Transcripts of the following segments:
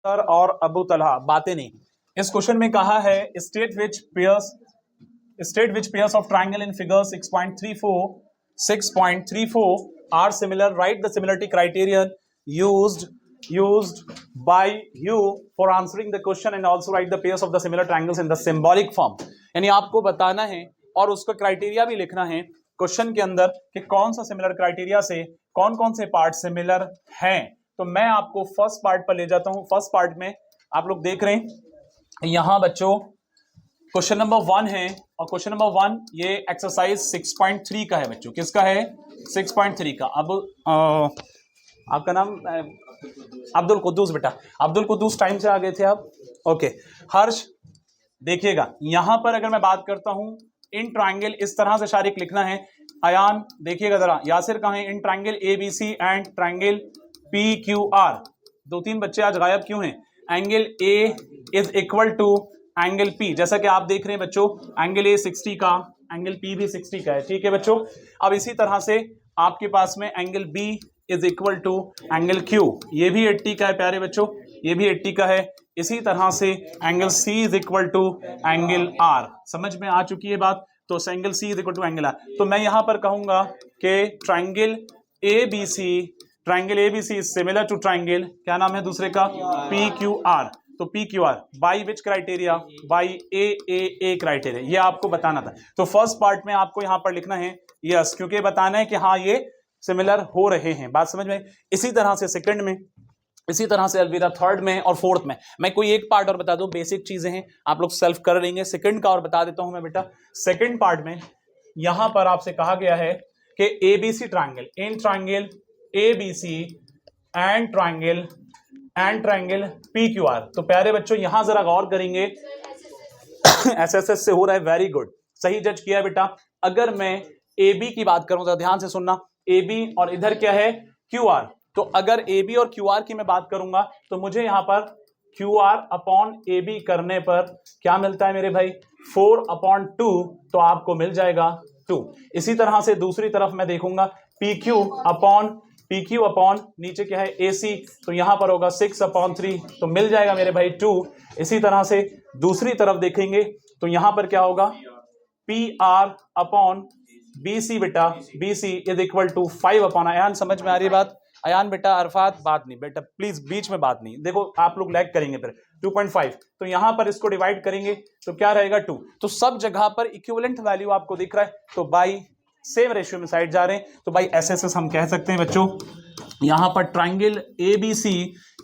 Sir और अबू तलहा बातें नहीं। इस क्वेश्चन में कहा है state which pairs of triangle in figure 6.34 are similar, write the similarity criterion used by you for answering the question and also write the pairs of the similar triangles in the symbolic form। यानी आपको बताना है और उसका criteria भी लिखना है question के अंदर कि कौन सा सिमिलर क्राइटेरिया से कौन कौन से पार्ट सिमिलर हैं। तो मैं आपको फर्स्ट पार्ट पर ले जाता हूं। फर्स्ट पार्ट में आप लोग देख रहे हैं यहां बच्चों क्वेश्चन नंबर 1 है और क्वेश्चन नंबर 1 ये एक्सरसाइज 6.3 का है बच्चों। किसका है? 6.3 का। अब आपका नाम अब्दुल कुद्दूस। बेटा अब्दुल कुद्दूस टाइम से आ गए थे आप। ओके हर्ष देखिएगा यहां पर अगर मैं बात करता हूं इन ट्राइंगल इस तरह से शारिक लिखना है। अयान देखिएगा जरा, यासिर कहां है? In triangle ABC and triangle PQR। 2-3 बच्चे आज गायब क्यों हैं? Angle A is equal to angle P। जैसा कि आप देख रहे हैं बच्चों एंगल A 60 का, एंगल P भी 60 का है। ठीक है बच्चों। अब इसी तरह से आपके पास में angle B is equal to angle Q, ये भी 80 का है प्यारे बच्चों, ये भी 80 का है। इसी तरह से angle C is equal to angle R। समझ में आ चुकी है बात? तो angle C is equal to angle R। तो मैं यहां पर कहूंगा कि triangle ABC is similar to triangle, क्या नाम है दूसरे का? PQR। तो PQR by which criteria? By AAA criteria. ये आपको बताना था। तो फर्स्ट पार्ट में आपको यहां पर लिखना है यस, क्योंकि बताना है कि हाँ ये सिमिलर हो रहे हैं। बात समझ में? इसी तरह से सेकंड में, इसी तरह से अलविदा थर्ड में और फोर्थ में। मैं कोई एक पार्ट और बता दूं, बेसिक चीजें हैं आप लोग सेल्फ कर लेंगे। सेकंड का और बता देता हूं मैं बेटा। सेकंड पार्ट में यहां पर आपसे कहा गया है कि ABC triangle, in triangle ABC and triangle PQR। तो प्यारे बच्चों यहां जरा गौर करेंगे SSS से हो रहा है, वेरी गुड, सही जज किया बेटा। अगर मैं AB की बात करूं तो ध्यान से सुनना, AB और इधर क्या है? QR। तो अगर AB और QR की मैं बात करूंगा तो मुझे यहां पर QR अपॉन AB करने पर क्या मिलता है मेरे भाई? 4/2। तो आपको मिल जाएगा 2। इसी तरह से दूसरी तरफ मैं देखूंगा PQ अपॉन नीचे क्या है? AC। तो यहां पर होगा 6/3। तो मिल जाएगा मेरे भाई 2। इसी तरह से दूसरी तरफ देखेंगे तो यहां पर क्या होगा? PR अपॉन BC बेटा, BC is equal to 5/। Ayaan समझ में आ रही है बात? अयान बेटा, अरफात बात नहीं बेटा, प्लीज बीच में बात नहीं। देखो आप लोग लैग करेंगे फिर। 2.5 तो यहां पर इसको डिवाइड करेंगे तो क्या रहेगा? 2। तो सब जगह पर इक्विवेलेंट वैल्यू आपको दिख रहा है, तो बाई सेम रेशियो में साइड जा रहे हैं। तो बाई SSS हम कह सकते हैं बच्चों यहां पर triangle ABC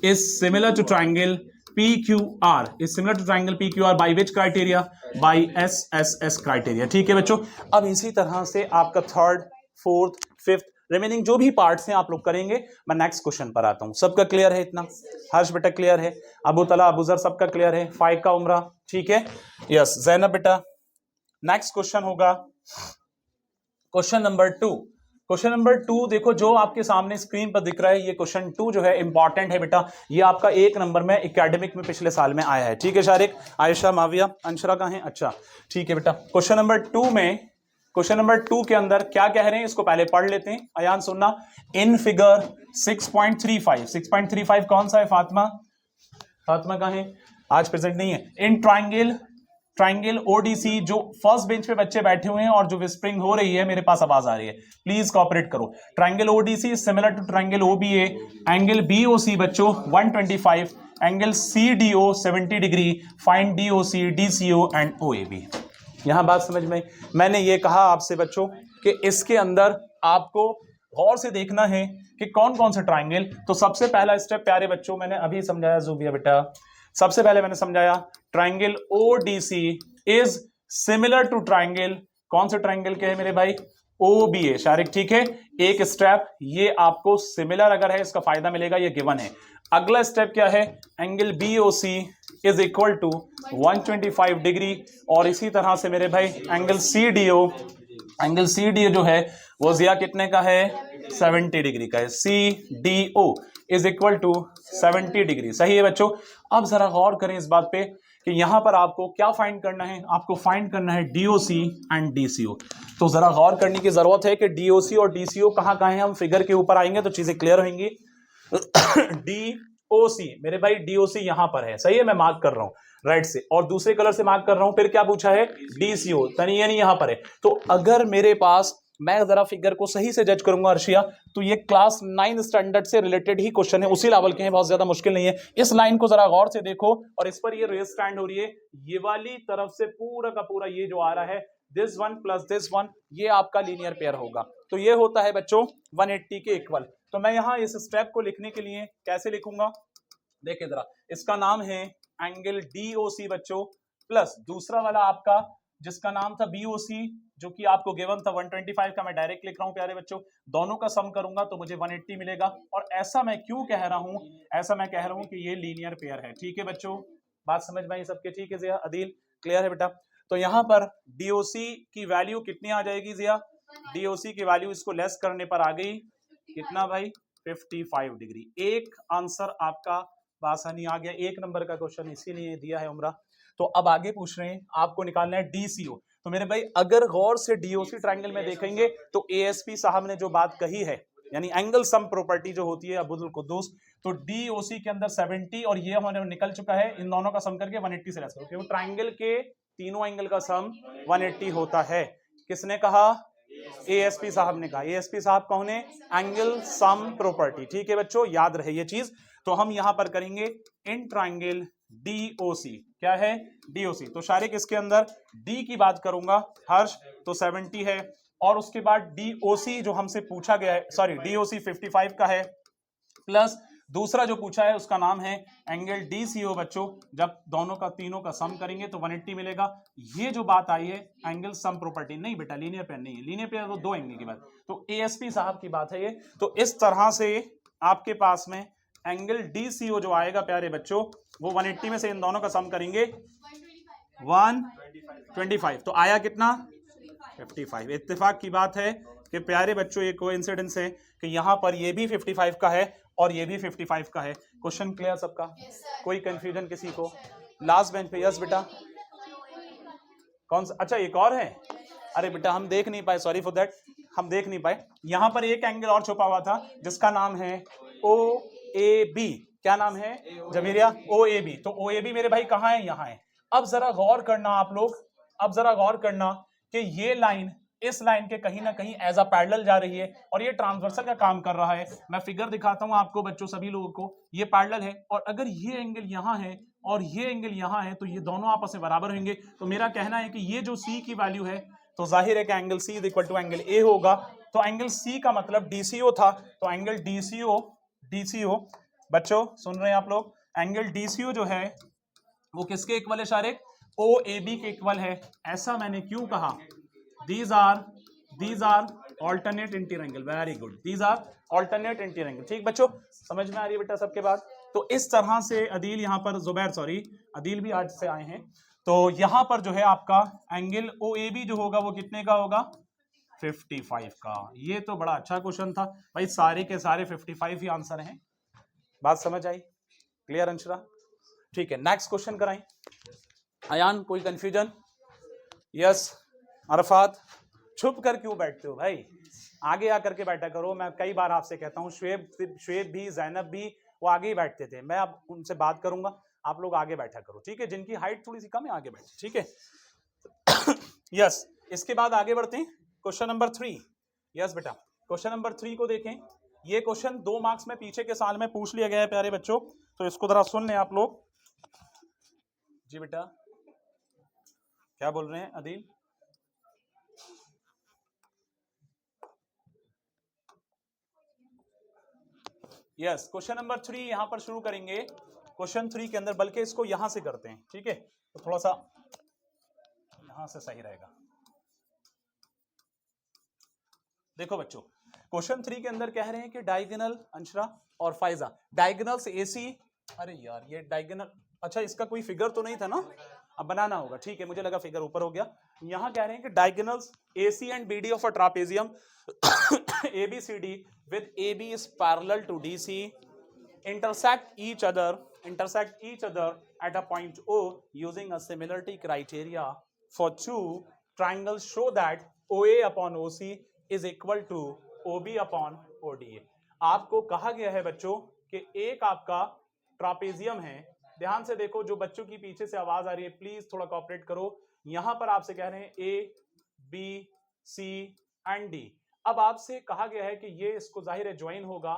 is similar to triangle PQR by which criteria? By SSS criteria. ठीक है बच्चों। अब इसी तरह से आपका थर्ड, फोर्थ, फिफ्थ रिमेनिंग जो भी पार्ट्स हैं आप लोग करेंगे। मैं नेक्स्ट क्वेश्चन पर आता हूं। सबका क्लियर है इतना? हर्ष बेटा क्लियर है? अबू तला, अबूजर सबका क्लियर है? फाइका, उमरा ठीक है? यस जैनब बेटा। नेक्स्ट क्वेश्चन होगा क्वेश्चन नंबर 2। क्वेश्चन नंबर 2 देखो जो आपके सामने स्क्रीन पर दिख रहा है, ये क्वेश्चन 2 जो है इंपॉर्टेंट है बेटा। ये आपका 1 नंबर में एकेडमिक में पिछले साल में आया है। ठीक है शारिक, आयशा, माविया, अंशरा कहां है? अच्छा ठीक है बेटा। क्वेश्चन नंबर 2 में, क्वेश्चन नंबर 2 के अंदर क्या कह रहे हैं इसको पहले पढ़ लेते हैं। अयान सुनना, इन फिगर 6.35 कौन सा है? फातिमा कहां है? आज प्रेजेंट नहीं है। इन ट्राइंगल ODC, जो फर्स्ट बेंच पे बच्चे बैठे हुए हैं और जो विस्परिंग हो रही है, मेरे पास आवाज आ रही है, प्लीज कोऑपरेट करो। Triangle ODC similar to triangle OBA। Angle BOC बच्चों 125, angle CDO 70 degree. Find DOC, DCO and OAB। यहां बात समझ में? मैंने ये कहा आपसे बच्चों कि इसके अंदर आपको गौर से देखना है कि कौन कौन से ट्राइंगल। तो सबसे पहला स्टेप प्यारे बच्चों मैंने अभी समझाया, जुबिया बेटा सबसे पहले मैंने समझाया triangle ODC is similar to triangle, कौन से ट्राइंगल के है मेरे भाई? OBA। शारिक ठीक है, एक स्टेप ये आपको सिमिलर अगर है इसका फायदा मिलेगा, ये गिवन है। अगला स्टेप क्या है? Angle BOC is equal to 125 degree. और इसी तरह से मेरे भाई एंगल CDO जो है वो जिया कितने का है? 70 डिग्री का है। CDO is equal to 70 degree. सही है बच्चों। अब जरा गौर करें इस बात पे कि यहां पर आपको क्या फाइंड करना है? आपको फाइंड करना है DOC एंड DCO। तो जरा गौर करने की जरूरत है कि DOC और DCO कहां कहां है। हम फिगर के ऊपर आएंगे तो चीजें क्लियर होंगी। OC, मेरे भाई DOC यहां पर है, सही है, मैं मार्क कर रहा हूं राइट से, और दूसरे कलर से मार्क कर रहा हूं। फिर क्या पूछा है, DCO, यानी यहां पर है। तो अगर मेरे पास, मैं जरा फिगर को सही से जज करूंगा अर्शिया, तो ये क्लास 9 स्टैंडर्ड से रिलेटेड ही क्वेश्चन है, उसी लेवल के हैं, बहुत ज्यादा मुश्किल नहीं है। इस लाइन को जरा गौर से देखो, और इस पर ये रेस स्टैंड हो रही है, ये वाली तरफ से पूरा का पूरा ये जो आ रहा है, this one plus this one, ये आपका लीनियर पेयर होगा। तो ये होता है बच्चों 180 के इक्वल। तो मैं यहां इस स्टेप को लिखने के लिए कैसे लिखूंगा, देखिए जरा, इसका नाम है एंगल DOC बच्चों, प्लस दूसरा वाला आपका जिसका नाम था BOC, जो कि आपको गिवन था 125 का, मैं डायरेक्ट लिख रहा हूं प्यारे बच्चों, दोनों का सम करूंगा तो मुझे 180 मिलेगा। और ऐसा मैं क्यों कह रहा हूं, ऐसा मैं कह रहा हूं कि ये लीनियर पेयर है। ठीक है बच्चों, बात समझ में आई सबके, ठीक है जिया, अदील क्लियर है बेटा। तो यहां पर DOC की वैल्यू कितनी आ जाएगी जिया, DOC की वैल्यू इसको लेस करने पर आ गई कितना भाई, 55 डिग्री। एक आंसर आपका आसानी आ गया, एक नंबर का क्वेश्चन इसीलिए दिया है उमरा। तो अब आगे पूछ रहे हैं, आपको निकालना है DCO। तो मेरे भाई अगर गौर से DOC ट्रायंगल में देखेंगे तो ASP साहब ने जो बात कही है, यानी एंगल सम प्रॉपर्टी जो होती है अब्दुल कुद्दूस, तो DOC के अंदर 70 और ये हमारे निकल चुका है, इन दोनों का सम करके 180 से लेस करो, ट्रायंगल के तीनों एंगल का सम 180 होता है। किसने कहा, ASP साहब ने कहा। ASP साहब कौन है, एंगल सम प्रॉपर्टी। ठीक है बच्चों, याद रहे ये चीज। तो हम यहां पर करेंगे इन ट्रायंगल DOC, क्या है DOC। तो शारिक इसके अंदर D की बात करूंगा हर्ष, तो 70 है, और उसके बाद DOC जो हमसे पूछा गया है, सॉरी DOC 55 का है, प्लस दूसरा जो पूछा है उसका नाम है एंगल DCO बच्चों। जब दोनों का तीनों का सम करेंगे तो 180 मिलेगा। ये जो बात आई है एंगल सम प्रॉपर्टी, नहीं बेटा लीनियर पेयर नहीं है, लीनियर पेयर तो दो एंगल की बात, तो ASP साहब की बात है ये। तो इस तरह से आपके पास में एंगल DCO जो आएगा प्यारे बच्चों, वो 180 में से इन दोनों का सम करेंगे 125, तो आया कितना 55। इत्तेफाक की बात है कि प्यारे बच्चों ये कोइंसिडेंस है कि यहां पर ये भी 55 का है और ये भी 55 का है। क्वेश्चन क्लियर सबका, कोई कंफ्यूजन किसी को? लास्ट बेंच पे यस बेटा, कौन सा, अच्छा एक और है, अरे बेटा हम देख नहीं पाए, सॉरी फॉर दैट, हम देख नहीं पाए। यहां पर एक एंगल और छुपा हुआ था जिसका नाम है OAB। क्या नाम है जमीरिया, OAB। तो OAB मेरे भाई कहां है, यहां है। अब जरा गौर करना आप लोग, अब जरा गौर करना कि ये लाइन इस लाइन के कहीं ना कहीं एज अ पैरेलल जा रही है और ये ट्रांसवर्सल का काम कर रहा है। मैं फिगर दिखाता हूं आपको बच्चों सभी लोगों को, ये पैरेलल है, और अगर ये एंगल यहां है और ये एंगल यहां है तो ये दोनों आपस में बराबर होंगे। तो मेरा कहना है कि ये जो C की वैल्यू है, तो जाहिर है कि angle C is equal to angle A होगा। तो एंगल C का मतलब DCO था, तो एंगल DCO बच्चों सुन रहे हैं आप लोग, एंगल DCO जो है वो किसके इक्वल है शारिक, OAB के इक्वल है। ऐसा मैंने क्यों कहा, these are alternate interior angle, very good, these are alternate interior angle। ठीक बच्चों, समझ में आ रही है बेटा सबके बात? तो इस तरह से अदील यहाँ पर, जुबैर सॉरी, अदील भी आज से आए हैं। तो यहाँ पर जो है आपका एंगल OAB जो होगा वो कितने का होगा, 55 का। ये तो बड़ा अच्छा क्वेश्चन था भाई, सारे के सारे 55 ही आंसर हैं। बात समझ आई, क्लियर अंशरा? ठीक है, नेक्स्ट क्वेश्चन कराएं। अयान कोई कंफ्यूजन? यस अरफात, छुप कर क्यों बैठते हो भाई, आगे आकर के बैठा करो। मैं कई बार आपसे कहता हूँ, शुएब भी, जैनब भी, वो आगे ही बैठते थे। मैं अब उनसे बात करूंगा, आप लोग आगे बैठा करो, ठीक है? जिनकी हाइट थोड़ी सी कम है आगे बैठे, ठीक है? यस, इसके बाद आगे बढ़ते हैं क्वेश्चन नंबर 3। यस बेटा, क्वेश्चन नंबर 3 को देखें। ये क्वेश्चन 2 मार्क्स में पीछे के साल में पूछ लिया गया है प्यारे बच्चों, तो इसको जरा सुन लें आप लोग। जी बेटा क्या बोल रहे हैं अदील? यस, क्वेश्चन नंबर 3 यहां पर शुरू करेंगे। क्वेश्चन 3 के अंदर, बल्कि इसको यहां से करते हैं, ठीक है? तो थोड़ा सा यहां से सही रहेगा। देखो बच्चों, क्वेश्चन 3 के अंदर कह रहे हैं कि डायगोनल, अंशरा और फाइजा, डायगोनल्स AC, अरे यार ये डायगोनल, अच्छा इसका कोई फिगर तो नहीं था ना, अब बनाना होगा, ठीक है? मुझे लगा फिगर ऊपर हो गया। यहां कह रहे हैं कि diagonals AC and BD of a trapezium ABCD with AB is parallel to DC intersect each other at a point O using a similarity criteria for two triangles show that OA upon OC is equal to OB upon ODA। आपको कहा गया है बच्चों कि एक आपका trapezium है, ध्यान से देखो, जो बच्चों की पीछे से आवाज आ रही है प्लीज थोड़ा कोऑपरेट करो। यहां पर आपसे कह रहे हैं A B C and D. अब आपसे कहा गया है कि ये इसको जाहिर है ज्वाइन होगा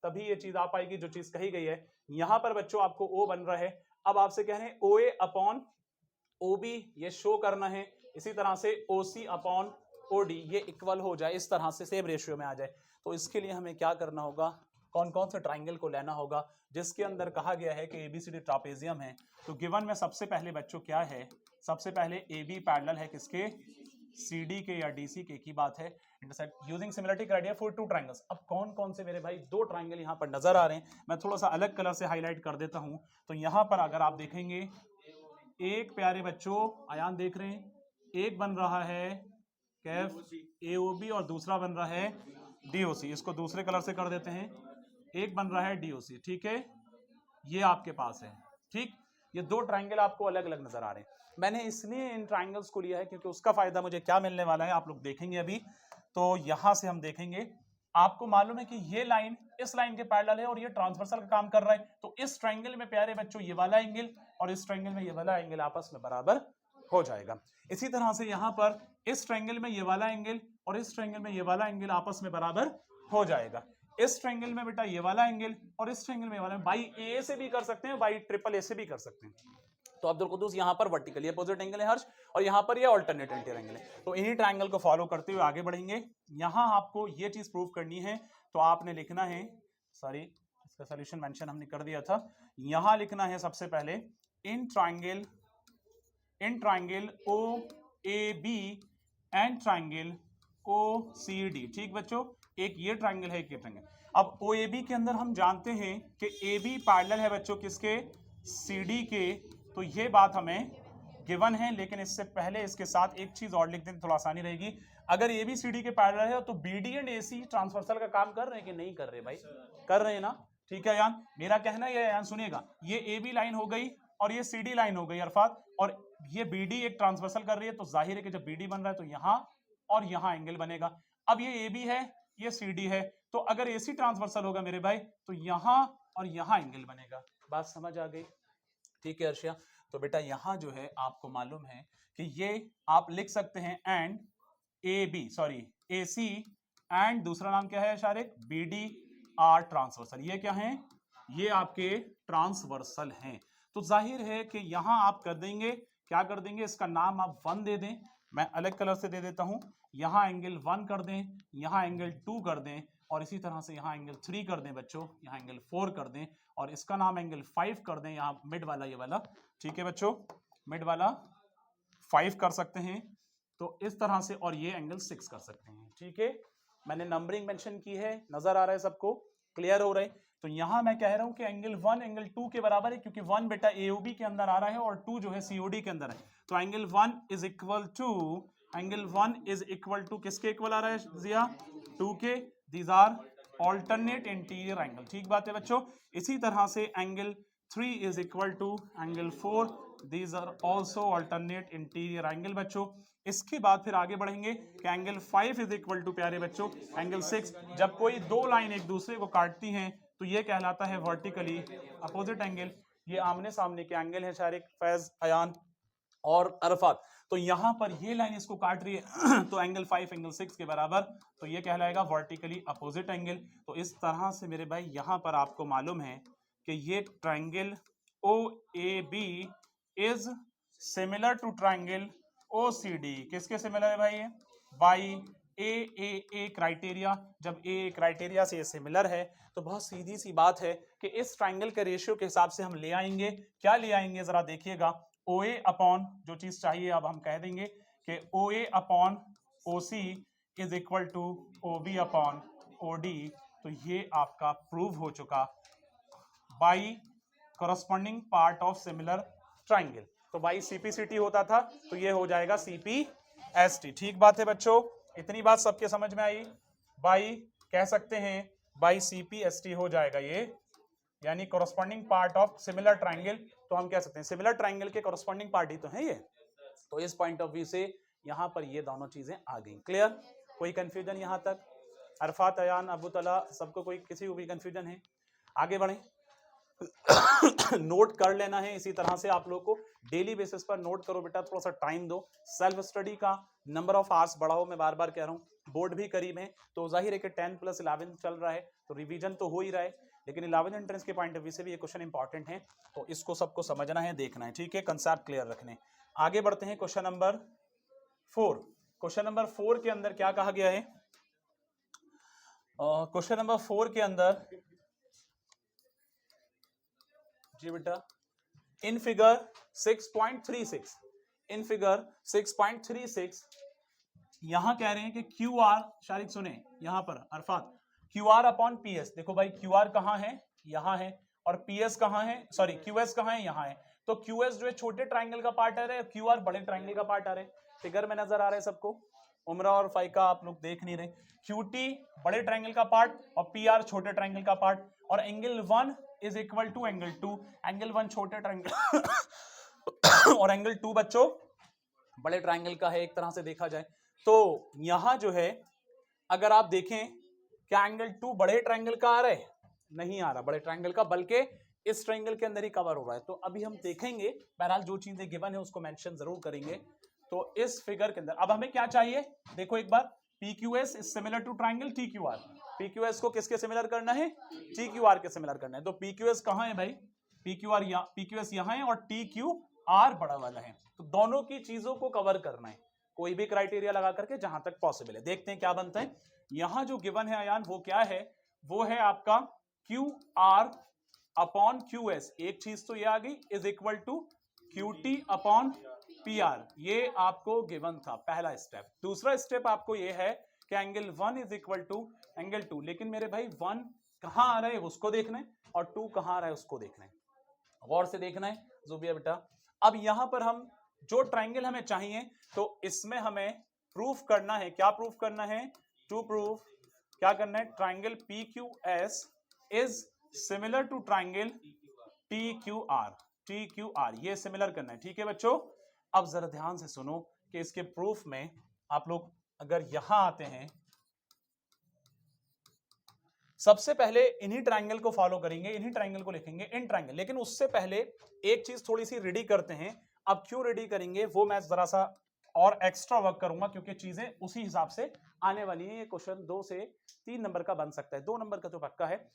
तभी ये चीज आ पाएगी जो चीज कही गई है। यहां पर बच्चों आपको ओ बन रहा है, अब आपसे कह रहे हैं ओ ए अपॉन ओ बी ये शो करना है, इसी तरह से ओ सी अपॉन ओ डी ये इक्वल हो जाए, इस तरह से सेम रेशियो में आ जाए। तो इसके लिए हमें क्या करना होगा, कौन कौन से ट्राइंगल को लेना होगा जिसके अंदर कहा गया है कि एबीसीडी ट्रापेजियम है। तो गिवन में सबसे पहले बच्चों क्या है, सबसे पहले ए बी पैरेलल है किसके, सी डी के या डी सी के की बात है। Intersect using similarity criteria for two triangles. अब कौन कौन से मेरे भाई दो ट्राइंगल यहाँ पर नजर आ रहे हैं, मैं थोड़ा सा अलग कलर से हाईलाइट कर देता हूं। तो यहाँ पर अगर आप देखेंगे एक प्यारे बच्चों आयान देख रहे हैं, एक बन रहा है कैफ एओबी और दूसरा बन रहा है डीओसी, इसको दूसरे कलर से कर देते हैं, एक बन रहा है डीओसी, ठीक है, ये आपके पास है, ठीक। ये दो ट्राइंगल आपको अलग अलग नजर आ रहे हैं। मैंने इसलिए इन ट्राइंगल्स को लिया है क्योंकि उसका फायदा मुझे क्या मिलने वाला है आप लोग देखेंगे अभी। तो यहां से हम देखेंगे, आपको मालूम है कि ये लाइन इस लाइन के पैरेलल है और ये ट्रांसवर्सल का काम कर रहा है। तो इस ट्राइंगल में प्यारे बच्चों ये वाला एंगल और इस ट्राइंगल में ये वाला एंगल आपस में बराबर हो जाएगा। इसी तरह से यहां पर इस ट्राइंगल में ये वाला एंगल और इस ट्राइंगल में ये वाला एंगल आपस में बराबर हो जाएगा। इस ट्रायंगल में बेटा ये वाला एंगल और इस ट्रायंगल में ये वाला, बाई ए से भी कर सकते हैं, बाई ट्रिपल ए से भी कर सकते हैं। तो अब्दुल कुद्दूस यहाँ पर वर्टिकली अपोजिट एंगल है हर्ष, और यहाँ पर ये अल्टरनेट इंटीरियर एंगल है। तो इन्हीं ट्रायंगल को फॉलो करते हुए आगे बढ़ेंगे। यहाँ आपको ये चीज प्रूव करनी है, तो आपने लिखना है, सॉरी इसका सॉल्यूशन मेंशन हमने कर दिया था, यहाँ लिखना है सबसे पहले in triangle O A B and triangle O C D. ठीक बच्चों, एक ये ट्रायंगल है, एक ये ट्रायंगल। अब ओ ए बी के अंदर हम जानते हैं कि ए बी पैरेलल है बच्चों किसके, सी डी के। तो ये बात हमें गिवन है, लेकिन इससे पहले इसके साथ एक चीज और लिख दें थोड़ा आसानी रहेगी। अगर ए बी सी डी के पैरेलल है तो B D and A C transversal का काम कर रहे हैं कि नहीं कर रहे भाई, कर रहे हैं ना। ठीक है यान, मेरा कहना है यान सुनिएगा, ये ए बी लाइन हो गई और ये सी डी लाइन हो गई अरफात, और ये बी डी एक ट्रांसवर्सल कर रही है, तो जाहिर है कि जब बी डी बन रहा है तो यहां और यहां एंगल बनेगा। अब ये ए बी है, ये सी डी है, तो अगर ए सी ट्रांसवर्सल होगा मेरे भाई तो यहां और यहां एंगल बनेगा। बात समझ आ गई? ठीक है अर्शिया। तो बेटा यहां जो है आपको मालूम है कि ये आप लिख सकते हैं and A B, sorry A C and दूसरा नाम क्या है Shariq, B D are transversal. ये क्या है, ये आपके ट्रांसवर्सल हैं। तो जाहिर है कि यहां आप कर देंगे, क्या कर देंगे, इसका नाम आप 1 दे दें, मैं अलग कलर से दे देता हूं, यहां एंगल 1 कर दें, यहां एंगल 2 कर दें, और इसी तरह से यहां एंगल 3 कर दें बच्चों, यहां एंगल 4 कर दें, और इसका नाम एंगल 5 कर दें, यहां मिड वाला ये वाला, ठीक है बच्चों, मिड वाला 5 कर सकते हैं। तो इस तरह से, और ये एंगल 6 कर सकते हैं। ठीक है, मैंने नंबरिंग मेंशन की है, नजर आ रहा है सबको, क्लियर हो रहा है? तो यहां मैं कह रहा हूं कि एंगल 1 एंगल 2 के बराबर है, क्योंकि 1 बेटा एओबी के अंदर आ रहा है और 2 जो है सीओडी के अंदर है। तो angle 1 is equal to, angle 1 is equal to किसके इक्वल आ रहा है जिया, 2 के। These are alternate interior angle. ठीक बात है बच्चों। इसी तरह से angle 3 is equal to angle 4, these are also alternate interior angle बच्चों। इसके बाद फिर आगे बढ़ेंगे कि एंगल 5 इज इक्वल टू प्यारे बच्चों एंगल 6। जब कोई दो लाइन एक दूसरे को काटती हैं तो ये कहलाता है वर्टिकली अपोजिट एंगल। ये आमने सामने के एंगल है शारिक, फैज, अयान और अरफात। तो यहां पर ये लाइन इसको काट रही है तो एंगल 5 एंगल 6 के बराबर, तो ये कहलाएगा वर्टिकली अपोजिट एंगल। तो इस तरह से मेरे भाई यहां पर आपको मालूम है कि ये triangle O A B is similar to triangle O C D. किसके सिमिलर है भाई? By A criteria. जब ए क्राइटेरिया से सिमिलर है तो बहुत सीधी सी बात है कि इस ट्रायंगल के रेशियो के हिसाब से हम ले आएंगे। क्या ले आएंगे जरा देखिएगा, ओ ए अपॉन जो चीज चाहिए अब हम कह देंगे कि O A upon O C is equal to O B upon O D. तो ये आपका प्रूव हो चुका by corresponding part of similar triangle. तो बाई सीपीसीटी होता था तो ये हो जाएगा सीपीएसटी। ठीक बात है बच्चों, इतनी बात सबके समझ में आई? बाई कह सकते हैं बाई सीपीएसटी हो जाएगा ये, यानी corresponding part of similar triangle. तो हम कह सकते हैं सिमिलर ट्रायंगल के कॉरस्पॉन्डिंग पार्ट ही तो है ये। तो इस पॉइंट ऑफ व्यू से यहां पर ये दोनों चीजें आ गई। क्लियर? कोई कंफ्यूजन यहां तक? अरफात, अयान, अबू तला, सबको कोई किसी को भी कंफ्यूजन है? आगे बढ़े। नोट कर लेना है। इसी तरह से आप लोग को डेली बेसिस पर नोट करो बेटा, थोड़ा सा टाइम दो। सेल्फ स्टडी का नंबर ऑफ आवर्स बढ़ाओ, मैं बार बार कह रहा हूँ, बोर्ड भी करीब है तो जाहिर है कि 10 + 11 चल रहा है तो रिवीजन तो हो ही रहा है, लेकिन 11 एंट्रेंस के पॉइंट ऑफ व्यू से भी ये क्वेश्चन इंपॉर्टेंट है, तो इसको सबको समझना है, देखना है, ठीक है, कंसेप्ट क्लियर रखने। आगे बढ़ते हैं क्वेश्चन नंबर 4। क्वेश्चन नंबर 4 के अंदर क्या कहा गया है? क्वेश्चन नंबर 4 के अंदर जी बेटा, इन फिगर 6.36, इन फिगर 6.36 यहां कह रहे हैं कि क्यू आर, शारिक सुने यहां पर Arafat, Q R upon P S. देखो भाई क्यू आर कहां है? यहां है, और पी एस कहां है, सॉरी क्यू एस कहां है? यहां है। तो क्यू एस जो है छोटे ट्राइंगल का पार्ट आ रहा है, क्यू आर बड़े ट्राइंगल का पार्ट आ रहा है। फिगर में नजर आ रहा है सबको? उमरा और फाइका आप लोग देख नहीं रहे। क्यू टी बड़े ट्राइंगल का पार्ट और पी आर छोटे ट्राइंगल का पार्ट, और angle 1 is equal to angle 2। Angle 1 छोटे ट्राइंगल और एंगल 2 बच्चों बड़े ट्राइंगल का है एक तरह से देखा जाए तो। यहां जो है अगर आप देखें, क्या एंगल 2 बड़े ट्राइंगल का आ रहा है? नहीं आ रहा बड़े ट्राइंगल का, बल्कि इस ट्राइंगल के अंदर ही कवर हो रहा है। तो अभी हम देखेंगे, बहरहाल जो चीजें गिवन है उसको मेंशन जरूर करेंगे। तो इस फिगर के अंदर अब हमें क्या चाहिए, देखो एक बार, PQS is similar to triangle TQR। PQS को किसके सिमिलर करना है? TQR के सिमिलर करना है। तो PQS कहां है भाई? PQS यहां है और TQR बड़ा वाला है। तो दोनों की चीजों को कवर करना है, कोई भी क्राइटेरिया लगा करके जहां तक पॉसिबल है। देखते हैं क्या बनता है। यहां जो गिवन है अयान, वो क्या है? वो है आपका QR अपॉन QS, एक चीज तो ये आ गई, is equal to QT upon PR। ये आपको गिवन था पहला स्टेप। दूसरा स्टेप आपको ये है कि angle 1 is equal to angle 2। लेकिन मेरे भाई 1 कहां आ रहा है उसको देखना है, और 2 कहां आ रहा है उसको देखना है, गौर से देखना है जुबिया बेटा। अब यहां पर हम जो ट्राइंगल हमें चाहिए, तो इसमें हमें प्रूफ करना है, क्या प्रूफ करना है? टू प्रूफ क्या करना है? Triangle PQS is similar to triangle TQR, ये सिमिलर करना है, ठीक है बच्चों। अब जरा ध्यान से सुनो कि इसके प्रूफ में आप लोग अगर यहां आते हैं, सबसे पहले इन्हीं ट्राइंगल को फॉलो करेंगे, इन्हीं ट्राइंगल को लिखेंगे इन ट्राइंगल। लेकिन उससे पहले एक चीज थोड़ी सी रेडी करते हैं। अब क्यों रेडी करेंगे वो मैं जरा सा और एक्स्ट्रा वर्क करूंगा, क्योंकि चीजें उसी हिसाब से आने वाली हैं। ये क्वेश्चन 2 से 3 नंबर का बन सकता है, 2 नंबर का तो पक्का है।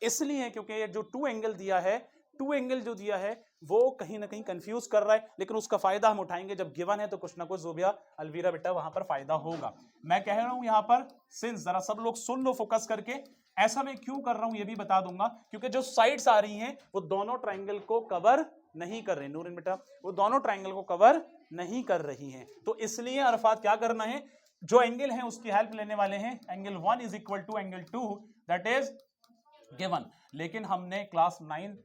इसलिए क्योंकि ये जो 2 एंगल दिया है, 2 एंगल जो दिया है वो कहीं ना कहीं कंफ्यूज कर रहा है, लेकिन उसका फायदा हम उठाएंगे। जब गिवन है तो कुछ ना कुछ जोबिया अलवीरा बेटा वहां पर फायदा होगा। मैं कह रहा हूं यहां पर, सिंस जरा सब लोग सुन लो फोकस करके, ऐसा मैं क्यों कर रहा हूं ये भी बता दूंगा, क्योंकि जो साइड्स आ रही हैं वो दोनों ट्राइंगल को कवर नहीं कर रही नूरिन बेटा, वो दोनों ट्राइंगल को कवर नहीं कर रही हैं। तो इसलिए अरफात क्या करना है, जो एंगल है उसकी हेल्प लेने वाले हैं। Angle 1 is equal to angle 2, that is given. लेकिन हमने क्लास 9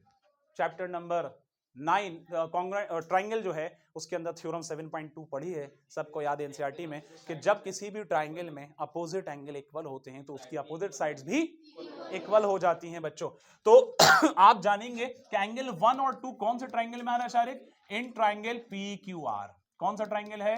चैप्टर नंबर 9 ट्राइंगल जो है उसके अंदर थ्योरम 7.2 पढ़ी है, सबको याद है एनसीईआरटी में, कि जब किसी भी ट्राइंगल में अपोजिट एंगल इक्वल होते हैं तो उसकी अपोजिट साइड्स भी इक्वल हो जाती हैं बच्चों। तो आप जानेंगे कि एंगल 1 और 2 कौन से ट्राइंगल में आ रहा है शारिक? In triangle PQR। कौन सा ट्राइंगल है?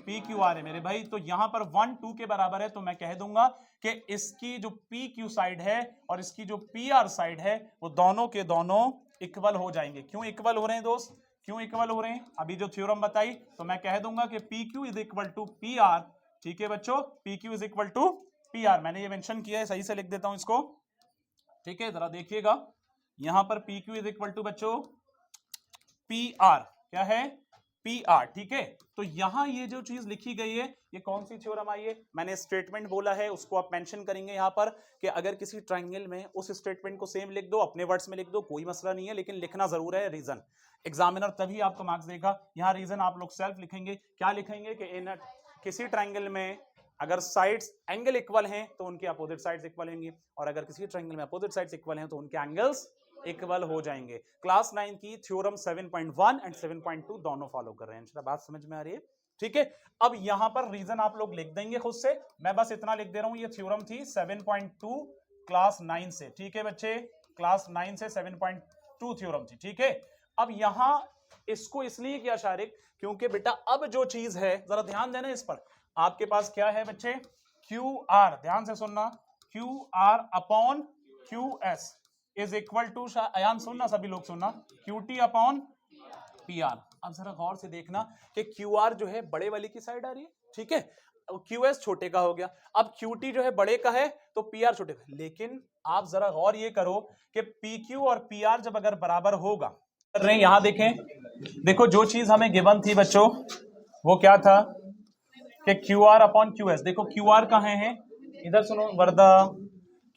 PQR है मेरे भाई। तो यहां पर 1 2 के बराबर है, तो मैं कह दूंगा कि इसकी जो PQ साइड है और इसकी जो PR साइड है वो दोनों के दोनों इक्वल हो जाएंगे। क्यों इक्वल हो रहे हैं दोस्त? क्यों इक्वल हो रहे हैं? अभी जो थ्योरम बताई, तो मैं कह दूंगा कि PQ is equal to PR। ठीक है बच्चों, PQ is equal to PR। मैंने ये मेंशन किया है, सही से लिख देता हूं इसको, ठीक है, जरा देखिएगा। यहां पर PQ इज इक्वल टू बच्चों PR, क्या है? PR, ठीक है। तो यहां ये जो चीज लिखी गई है, ये कौन सी थ्योरम आई है? मैंने स्टेटमेंट बोला है, उसको आप मेंशन करेंगे यहां पर कि अगर किसी ट्राइंगल में उस स्टेटमेंट को सेम लिख दो, अपने वर्ड्स में लिख दो, कोई मसला नहीं है, लेकिन लिखना जरूर है रीजन। एग्जामिनर तभी आपको मार्क्स देगा। यहां रीजन आप लोग सेल्फ लिखेंगे। क्या लिखेंगे कि इन किसी ट्राइंगल में अगर साइड्स एंगल इक्वल हैं तो उनके अपोजिट साइड्स इक्वल होंगी, और अगर किसी ट्राइंगल में अपोजिट साइड्स इक्वल हैं तो उनके एंगल्स इक्वल हो जाएंगे। क्लास 9 की थ्योरम 7.1 एंड 7.2 दोनों फॉलो कर रहे हैं। इंशाल्लाह बात समझ में आ रही है, ठीक है। अब यहां पर रीजन आप लोग लिख देंगे खुद से, मैं बस इतना लिख दे रहा हूं। ये थ्योरम थी 7.2 क्लास 9 से, ठीक है बच्चे, क्लास 9 से 7.2 थ्योरम थी, ठीक है। अब यहां इसको इसलिए किया शारिक, क्योंकि बेटा अब जो चीज है, जरा ध्यान देना इस पर, आपके पास क्या है बच्चे? QR, ध्यान से सुनना, QR upon QS, is equal to, Ayaan सुनना, सभी लोग सुनना, QT अपॉन PR। अब जरा गौर से देखना कि QR जो है बड़े वाले की साइड आ रही है, ठीक है, QS छोटे का हो गया। अब QT जो है बड़े का है तो PR छोटे का। लेकिन आप जरा गौर ये करो कि PQ और PR जब अगर बराबर होगा, कर रहे हैं यहां देखें, देखो जो चीज हमें गिवन थी बच्चों वो क्या था कि QR अपॉन QS। देखो QR कहां है, इधर सुनो वर्दा,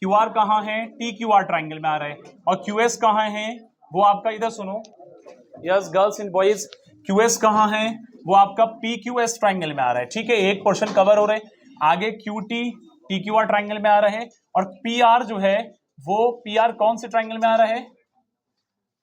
QR कहां है, TQR ट्राइंगल में आ रहा है, और QS कहां है वो आपका, इधर सुनो, yes girls and boys, QS कहां है वो आपका PQS ट्राइंगल में आ रहा है, ठीक है, एक पोर्शन कवर हो रहा है। आगे QT TQR ट्राइंगल में आ रहा है, और PR जो है वो PR कौन से ट्राइंगल में आ रहा है,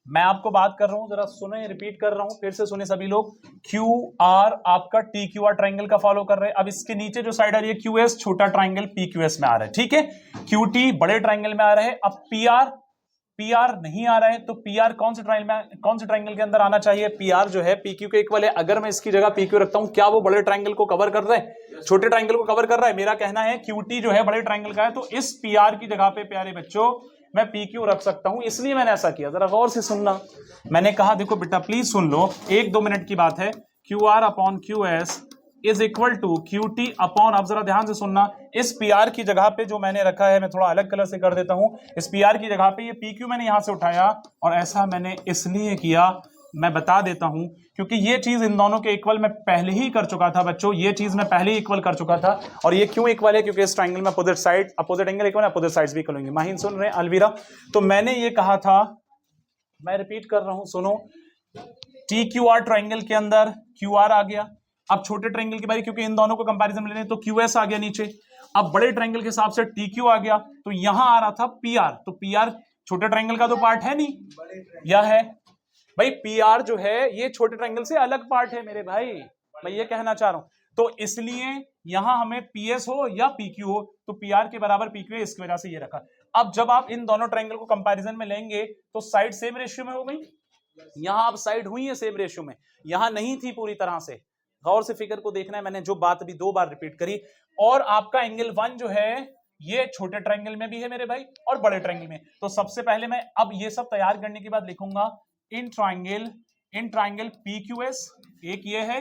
मैं आपको बात कर रहा हूं, जरा सुने, रिपीट कर रहा हूं, फिर से सुने सभी लोग, QR आपका TQR ट्राइंगल का फॉलो कर रहे हैं। अब इसके नीचे जो साइड आ रही है QS, छोटा ट्राइंगल PQS में आ रहा है, ठीक है, QT बड़े ट्राइंगल में आ रहा है। अब PR नहीं आ रहा है, तो PR कौन से ट्राइंगल के अंदर आना चाहिए, PR जो है PQ के इक्वल है। अगर मैं इसकी जगह PQ रखता हूं, क्या वो बड़े ट्राइंगल को कवर कर रहा है, छोटे ट्राइंगल को कवर कर रहा है? मेरा कहना है QT जो है बड़े ट्राइंगल का है, तो इस PR की जगह पे प्यारे बच्चों मैं PQ रख सकता हूं, इसलिए मैंने ऐसा किया। जरा गौर से सुनना, मैंने कहा देखो बेटा प्लीज सुन लो, 1-2 मिनट की बात है, QR upon QS is equal to QT upon, आप जरा ध्यान से सुनना, इस PR की जगह पे जो मैंने रखा है, मैं थोड़ा अलग कलर से कर देता हूं, इस PR की जगह पे ये PQ मैंने यहां से उठाया, और ऐसा मैंने इसलिए किया, मैं बता देता हूं, क्योंकि ये चीज इन दोनों के इक्वल मैं पहले ही कर चुका था बच्चों, ये चीज मैं पहले ही इक्वल कर चुका था। और ये क्यों इक्वल है, क्योंकि इस ट्राइंगल में opposite side, opposite angle equal है, अपोजिट साइड्स भी इक्वल होंगे। माहिन सुन रहे हैं, अलविरा, तो मैंने ये कहा था, मैं रिपीट कर रहा हूं, सुनो, TQR ट्राइंगल के अंदर QR आ गया। अब छोटे ट्राइंगल की बारी, क्योंकि इन दोनों को कंपैरिजन में लेने, तो QS आ गया नीचे। अब बड़े ट्राइंगल के हिसाब से TQ आ गया, तो यहां आ रहा था PR, तो PR छोटे ट्राइंगल का तो पार्ट है नहीं, या है भाई? PR जो है ये छोटे ट्राइंगल से अलग पार्ट है मेरे भाई, मैं ये कहना चाह रहा हूं। तो इसलिए यहां हमें PS हो या PQ हो, तो PR के बराबर PQ है, इसकी वजह से ये रखा। अब जब आप इन दोनों ट्राइंगल को कंपैरिजन में लेंगे तो साइड सेम रेशियो में हो गई, यहां अब साइड हुई है सेम रेशियो में, यहां नहीं थी पूरी तरह से। गौर से फिगर को देखना है, मैंने जो बात अभी 2 बार रिपीट करी। और आपका एंगल 1 जो है ये छोटे ट्रायंगल में भी है मेरे भाई और बड़े ट्रायंगल में। तो सबसे पहले मैं अब ये सब तैयार करने के बाद लिखूंगा इन ट्रायंगल PQS, एक ये है,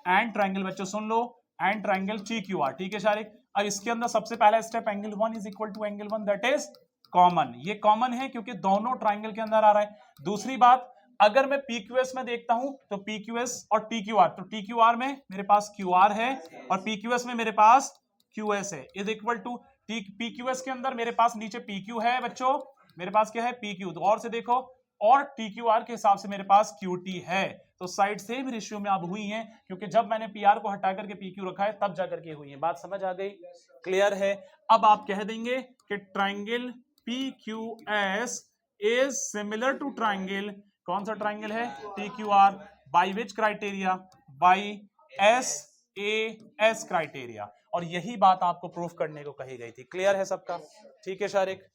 एंड ट्रायंगल, बच्चों सुन लो, एंड ट्रायंगल TQR, ठीक है शारिक। अब इसके अंदर सबसे पहला step, angle 1 is equal to angle 1 that is common. ये कॉमन है क्योंकि दोनों ट्रायंगल के अंदर आ रहा है। दूसरी बात, अगर मैं PQS में देखता हूं तो PQS और TQR, तो TQR में मेरे पास QR है और PQS में मेरे पास QS है, इज इक्वल टू PQS के अंदर मेरे पास नीचे PQ है बच्चों, मेरे पास क्या है PQ, तो और से देखो, और TQR के हिसाब से मेरे पास QT है। तो साइड सेम रेशियो में अब हुई हैं, क्योंकि जब मैंने PR को हटा करके PQ रखा है तब जाकर के हुई है। बात समझ आ गई? क्लियर है? अब आप कह देंगे कि triangle PQS is similar to triangle, कौन सा ट्राइंगल है? TQR, by which criteria? By SAS criteria. और यही बात आपको प्रूफ करने को कही गई थी। क्लियर है सबका? ठीक है शारिक।